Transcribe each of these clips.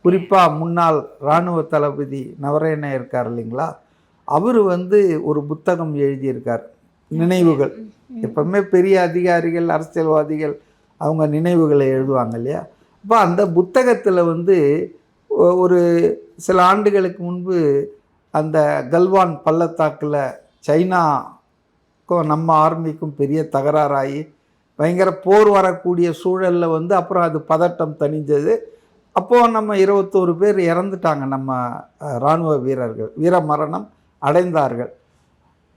குறிப்பாக முன்னாள் இராணுவ தளபதி நவரேன இருக்கார் இல்லைங்களா, அவர் வந்து ஒரு புத்தகம் எழுதியிருக்கார், நினைவுகள். எப்பவுமே பெரிய அதிகாரிகள் அரசியல்வாதிகள் அவங்க நினைவுகளை எழுதுவாங்க இல்லையா. அப்போ அந்த புத்தகத்தில் வந்து ஒரு சில ஆண்டுகளுக்கு முன்பு அந்த கல்வான் பள்ளத்தாக்கில் சைனாக்கும் நம்ம ஆர்மிக்கும் பெரிய தகராறாகி பயங்கர போர் வரக்கூடிய சூழலில் வந்து அப்புறம் அது பதட்டம் தணிஞ்சது. அப்போது நம்ம 21 பேர் இறந்துட்டாங்க, நம்ம இராணுவ வீரர்கள் வீர மரணம் அடைந்தார்கள்.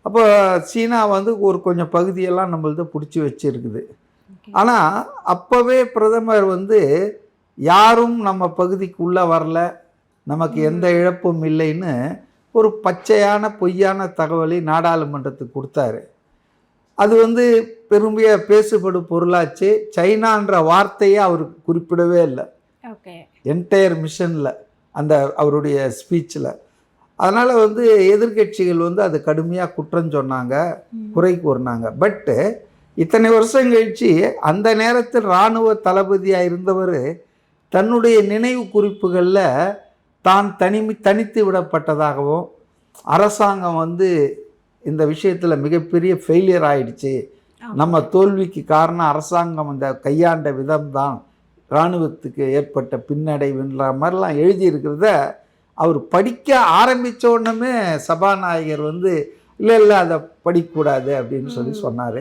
அப்போ சீனா வந்து ஒரு கொஞ்சம் பகுதியெல்லாம் நம்மள்த பிடிச்சி வச்சுருக்குது. ஆனால் அப்போவே பிரதமர் வந்து யாரும் நம்ம பகுதிக்கு உள்ளே வரல, நமக்கு எந்த இழப்பும் இல்லைன்னு ஒரு பச்சையான பொய்யான தகவலை நாடாளுமன்றத்துக்கு கொடுத்தாரு. அது வந்து பெருமையாக பேசுபடும் பொருளாச்சு. சைனான்ற வார்த்தையே அவருக்கு குறிப்பிடவே இல்லை என்டையர் மிஷனில், அந்த அவருடைய ஸ்பீச்சில். அதனால் வந்து எதிர்கட்சிகள் வந்து அது கடுமையாக குற்றம் சொன்னாங்க, குறை கூறினாங்க. பட்டு இத்தனை வருஷம் கழித்து அந்த நேரத்தில் இராணுவ தளபதியாக இருந்தவர் தன்னுடைய நினைவு குறிப்புகளில் தான் தனித்து விடப்பட்டதாகவும், அரசாங்கம் வந்து இந்த விஷயத்தில் மிகப்பெரிய ஃபெயிலியர் ஆயிடுச்சு, நம்ம தோல்விக்கு காரணம் அரசாங்கம் இந்த கையாண்ட விதம்தான் இராணுவத்துக்கு ஏற்பட்ட பின்னடைவுன்ற மாதிரிலாம் எழுதியிருக்கிறத அவர் படிக்க ஆரம்பித்த உடனே சபாநாயகர் வந்து இல்லை அதை படிக்கக்கூடாது அப்படின்னு சொல்லி சொன்னார்.